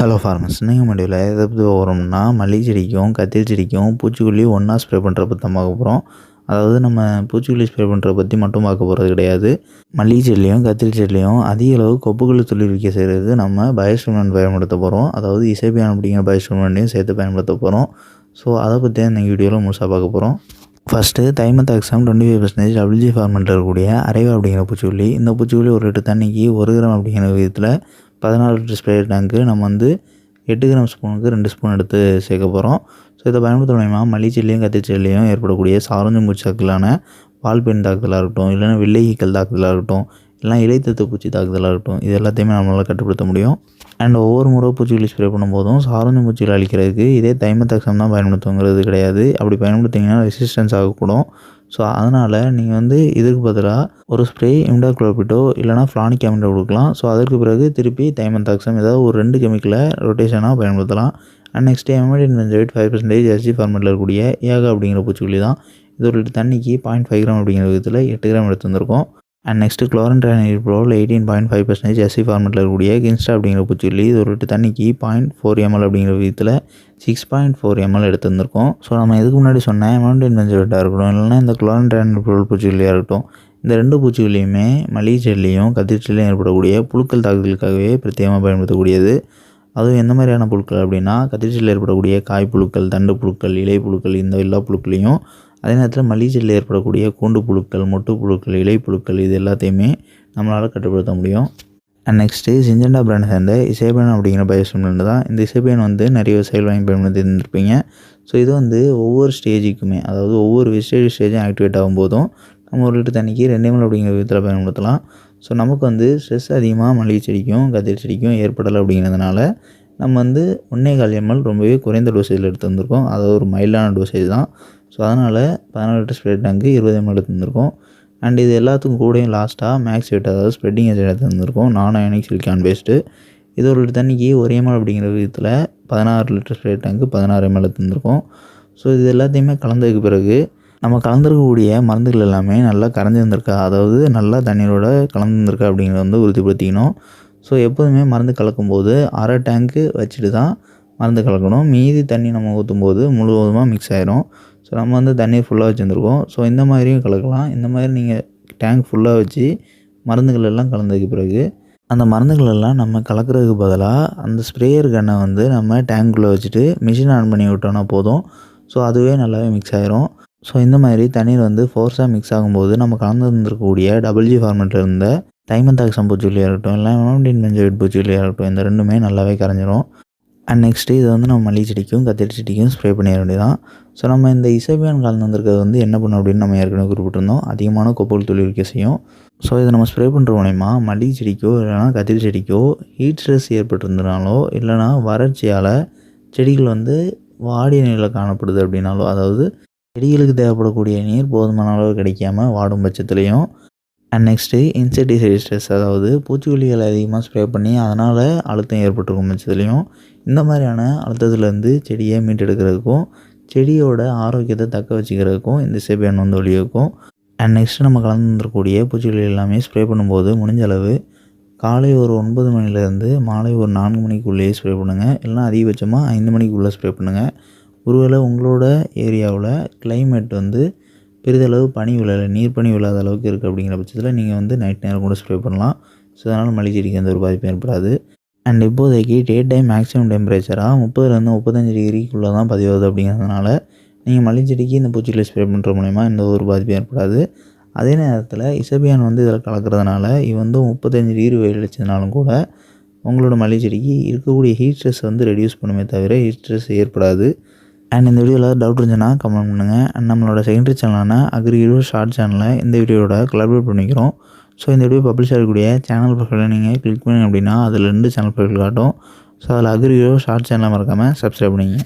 Hello farmers, நீங்கள் முடிவில் எதை பற்றி வரோம்னா மல்லிகை செடிக்கும் கத்திரி செடிக்கும் பூச்சிக்கொல்லி ஒன்றா ஸ்ப்ரே பண்ணுற பற்றி தான் பார்க்க போகிறோம். அதாவது நம்ம பூச்சிக்கொல்லி ஸ்ப்ரே பண்ணுற பற்றி மட்டும் பார்க்க போகிறது கிடையாது. மல்லிகை செடிலையும் கத்திரி செடிலையும் அதிக அளவு கொப்புக்கொல்லி தொழிற்சிக்க செய்கிறது நம்ம பயோஸ்டிமுலன்ட் பயன்படுத்த போகிறோம். அதாவது இசைபியான் அப்படிங்கிற பயோஸ்டிமுலன்ட்டையும் சேர்த்து பயன்படுத்த போகிறோம். ஸோ அதை பற்றி தான் இந்த வீடியோவில் முழுசாக பார்க்க போகிறோம். ஃபஸ்ட்டு தைமத்தாக்சம் 25% WG ஃபார்மெட்டில் இருக்கக்கூடிய அரைவா அப்படிங்கிற பூச்சிக்கொல்லி. இந்த பூச்சிக்கொல்லி 1 லிட்டர் தண்ணிக்கு 1 கிராம் அப்படிங்கிற விதத்தில் 14 லிட்டர் ஸ்ப்ரே டேங்க்கு நம்ம வந்து 8 கிராம் ஸ்பூனுக்கு 2 ஸ்பூன் எடுத்து சேர்க்க போகிறோம். ஸோ இதை பயன்படுத்த மூலமா மல்லிகை செடிலையும் கத்திரி செடிலையும் ஏற்படக்கூடிய சாரஞ்சு பூச்சி தாக்குதலான வால்பெண் தாக்குதலாக இருக்கட்டும், இல்லைன்னா வெள்ளையீக்கள் தாக்குதலாக இருக்கட்டும், இல்லைனா இலைத்தத்து பூச்சி தாக்குதலாக இருக்கட்டும், இது எல்லாத்தையுமே நம்மளால் கட்டுப்படுத்த முடியும். அண்ட் ஒவ்வொரு முறை பூச்சிக்கொல்லி ஸ்ப்ரே பண்ணும்போதும் சாரஞ்சு பூச்சிகளை அழிக்கிறதுக்கு இதே தைமத்தாக்சம் தான் பயன்படுத்துங்கிறது கிடையாது. அப்படி பயன்படுத்திங்கன்னா ரெசிஸ்டன்ஸ் ஆகக்கூடும். ஸோ அதனால் நீங்கள் வந்து இதுக்கு பதிலாக ஒரு ஸ்ப்ரே இமிடாக்ளோபிட்டோ இல்லைனா ஃப்ளானிக் அமிடோ கொடுக்கலாம். ஸோ அதற்கு பிறகு திருப்பி தைமத்தாக்சம் ஏதாவது ஒரு 2 கெமிக்கலை ரொட்டேஷனாக பயன்படுத்தலாம். அண்ட் நெக்ஸ்ட்டு எமடின் பென்சோயேட் 5% SG ஃபார்மெட்டில் இருக்கக்கூடிய ஏகா அப்படிங்கிற பூச்சிக்கொல்லி தான். இது 1 லிட்டர் தண்ணிக்கு 0.5 கிராம் அப்படிங்கிற விதத்தில் 8 கிராம் எடுத்து வந்திருக்கோம். அண்ட் நெக்ஸ்ட்டு குளோரன்ட்ரானிலிப்ரோல் 18.5% SC ஃபார்மெட்டில் இருக்கக்கூடிய கின்ஸ்டா அப்படிங்கிற பூச்சிக்கொல்லி. இது 1 லிட்டர் தண்ணிக்கு 0.4 ml அப்படிங்கிற விதத்தில் 6.4 ml எடுத்து வந்திருக்கோம். ஸோ நம்ம இதுக்கு முன்னாடி சொன்ன எமடின் பென்சோயேட்டாக இருக்கட்டும், இல்லைனா இந்த குளோரன்ட்ரானிலிப்ரோல் பூச்சிக்கொல்லியாக இருக்கட்டும், இந்த 2 பூச்சிக்கொல்லியுமே மல்லிகை செடிலையும் கத்திரி செடிலையும் ஏற்படக்கூடிய புழுக்கள் தாக்குதலுக்காகவே பிரத்யேகமாக பயன்படுத்தக்கூடியது. அதுவும் எந்த மாதிரியான புழுக்கள் அப்படின்னா, கத்திரி செடியில் ஏற்படக்கூடிய காய் புழுக்கள், தண்டு புழுக்கள், இலை புழுக்கள், இந்த எல்லா புழுக்களையும், அதே நேரத்தில் மல்லிகை செடியில் ஏற்படக்கூடிய கூண்டு புழுக்கள், மொட்டு புழுக்கள், இலை புழுக்கள், இது எல்லாத்தையுமே நம்மளால் கட்டுப்படுத்த முடியும். அண்ட் நெக்ஸ்ட்டு சிஞ்செண்டா பிராண்டை சேர்ந்த இசைபியான் அப்படிங்கிற பயோஸ்டிமுலன்ட் தான். இந்த இசைபியான் வந்து நிறைய விவசாயிகள் வாங்கி பயன்படுத்தி இருந்திருப்பீங்க. ஸோ இது வந்து ஒவ்வொரு ஸ்டேஜுக்குமே, அதாவது ஒவ்வொரு ஸ்டேஜும் ஆக்டிவேட் ஆகும்போதும் நம்ம 1 லிட்டர் தண்ணிக்கு 2 ml அப்படிங்கிற விதத்தில் பயன்படுத்தலாம். ஸோ நமக்கு வந்து ஸ்ட்ரெஸ் அதிகமாக மல்லிகை செடிக்கும் கத்திரி செடிக்கும் ஏற்படலை அப்படிங்கிறதுனால நம்ம வந்து 1.25 ml ரொம்பவே குறைந்த டோசேஜில் எடுத்து வந்திருக்கோம். அதாவது ஒரு மைல்டான டோசேஜ் தான். ஸோ அதனால் 14 லிட்டர் ஸ்ப்ரே டேங்க்கு 20 ml எடுத்து வந்திருக்கோம். அண்ட் இது எல்லாத்துக்கும் கூடயும் லாஸ்ட்டாக மேக்ஸ்வேட், அதாவது ஸ்ப்ரெட்டிங் ஏஜென்ட் எடுத்து வந்திருக்கோம். நான் அயனிக் சிலிக்கான் பேஸ்ட்டு. இது 1 லிட்டர் தண்ணிக்கு 1 ml அப்படிங்கிற விதத்தில் 16 லிட்டர் ஸ்ப்ரே டேங்க்கு 16 ml எடுத்து வந்திருக்கோம். ஸோ இது எல்லாத்தையுமே கலந்ததுக்கு பிறகு நம்ம கலந்துருக்கக்கூடிய மருந்துகள் எல்லாமே நல்லா கரைஞ்சிருந்திருக்கா, அதாவது நல்லா தண்ணீரோட கலந்துருக்கா அப்படிங்கிறத வந்து உறுதிப்படுத்திக்கணும். ஸோ எப்போதுமே மருந்து கலக்கும்போது அரை டேங்க்கு வச்சுட்டு தான் மருந்து கலக்கணும். மீதி தண்ணி நம்ம ஊற்றும்போது முழுவதுமாக மிக்ஸ் ஆகிரும். ஸோ நம்ம வந்து தண்ணீர் ஃபுல்லாக வச்சுருந்துருக்கோம். ஸோ இந்த மாதிரியும் கலக்கலாம். இந்த மாதிரி நீங்கள் டேங்க் ஃபுல்லாக வச்சு மருந்துகள் எல்லாம் கலந்ததுக்கு பிறகு அந்த மருந்துகள் எல்லாம் நம்ம கலக்கிறதுக்கு பதிலாக அந்த ஸ்ப்ரேயர் கன்னை வந்து நம்ம டேங்க்குள்ளே வச்சுட்டு மிஷின் ஆன் பண்ணி விட்டோன்னா போதும். ஸோ அதுவே நல்லாவே மிக்ஸ் ஆகிரும். ஸோ இந்த மாதிரி தண்ணீர் வந்து ஃபோர்ஸாக மிக்ஸ் ஆகும்போது நம்ம கலந்துருக்கக்கூடிய WG ஃபார்மெட்டில் இருந்த தைமத்தாக்சம் பூச்சிக்கொல்லியாக இருக்கட்டும், இல்லை எமடின் பென்சோயேட் பூச்சிக்கொல்லியாக இருக்கட்டும், இந்த 2மே நல்லாவே கரைஞ்சிரும். அண்ட் நெக்ஸ்ட்டு இது வந்து நம்ம மல்லிகை செடிக்கும் கத்திரி செடிக்கும் ஸ்ப்ரே பண்ணிட வேண்டியதான். ஸோ நம்ம இந்த இசைபியான் கலந்து வந்திருக்கிறது வந்து என்ன பண்ணும் அப்படின்னு நம்ம ஏற்கனவே குறிப்பிட்டிருந்தோம். அதிகமான கொப்புகள் தொழிற்க செய்யும். ஸோ இதை நம்ம ஸ்ப்ரே பண்ணுற மூலயமா மல்லிகை செடிக்கோ இல்லைனா கத்திரி செடிக்கோ ஹீட் ஸ்ட்ரெஸ் ஏற்பட்டிருந்தனாலோ, இல்லைனா வறட்சியால் செடிகள் வந்து வாடிய நிலையில் காணப்படுது அப்படின்னாலோ, அதாவது செடிகளுக்கு தேவைப்படக்கூடிய நீர் போதுமான அளவு கிடைக்காம வாடும் பட்சத்துலையும், அண்ட் நெக்ஸ்ட்டு இன்செக்டிசைட் ஸ்ட்ரெஸ், அதாவது பூச்சிக்கொல்லிகளை அதிகமாக ஸ்ப்ரே பண்ணி அதனால் அழுத்தம் ஏற்பட்டிருக்கும் பட்சத்துலையும், இந்த மாதிரியான அழுத்தத்துலேருந்து செடியை மீட்டெடுக்கிறதுக்கும் செடியோட ஆரோக்கியத்தை தக்க வச்சுக்கிறதுக்கும் இந்த இசைபியான் வந்து வழிவகுக்கும். அண்ட் நெக்ஸ்ட்டு நம்ம கலந்து வந்துடக்கூடிய பூச்சிக்கொல்லி எல்லாமே ஸ்ப்ரே பண்ணும்போது முடிஞ்ச அளவு காலை ஒரு 9 மணிலேருந்து மாலை ஒரு 4 மணிக்குள்ளேயே ஸ்ப்ரே பண்ணுங்கள். இல்லைனா அதிகபட்சமாக 5 மணிக்குள்ளே ஸ்ப்ரே பண்ணுங்கள். ஒருவேளை உங்களோட ஏரியாவில் கிளைமேட் வந்து பெரிதளவு பனி விழலை, நீர் பனி விழாத அளவுக்கு இருக்குது அப்படிங்கிற பட்சத்தில் நீங்கள் வந்து நைட் நேரம் கூட ஸ்ப்ரே பண்ணலாம். ஸோ அதனால் மல்லிகை செடிக்கு எந்த ஒரு பாதிப்பும் ஏற்படாது. அண்ட் இப்போதைக்கு டே டைம் மேக்ஸிமம் டெம்பரேச்சராக 30லேருந்து 35 டிகிரிக்குள்ளே தான் பதிவாகுது அப்படிங்கிறதுனால நீங்கள் மல்லிகை செடிக்கு இந்த பூச்சிக்கொல்லி ஸ்ப்ரே பண்ணுற மூலயமா எந்த ஒரு பாதிப்பும் ஏற்படாது. அதே நேரத்தில் இசைபியான் வந்து இதில் கலக்கிறதுனால இது வந்து 35 டிகிரி வெயில் அடிச்சதுனாலும் கூட உங்களோட மல்லிகை செடிக்கு இருக்கக்கூடிய ஹீட் ஸ்ட்ரெஸ் வந்து ரெடியூஸ் பண்ணுமே தவிர ஹீட் ஸ்ட்ரெஸ் ஏற்படாது. அண்ட் இந்த வீடியோவில் டவுட் இருந்துச்சுன்னா கமெண்ட் பண்ணுங்கள். அண்ட் நம்மளோட செகண்டரி சேனலான அக்ரிஹீரோ ஷார்ட் சேனலில் இந்த வீடியோட கொலாபரேட் பண்ணிக்கிறோம். ஸோ இந்த வீடியோ பப்ளிஷ் ஆகக்கூடிய சேனல் ப்ரொஃபைலை நீங்கள் கிளிக் பண்ணி அப்படின்னா அதில் 2 சேனல் ப்ரொஃபைல் காட்டும். ஸோ அதில் அக்ரிஹீரோ ஷார்ட் சேனலை மறக்காமல் சப்ஸ்கிரைப் பண்ணிங்க.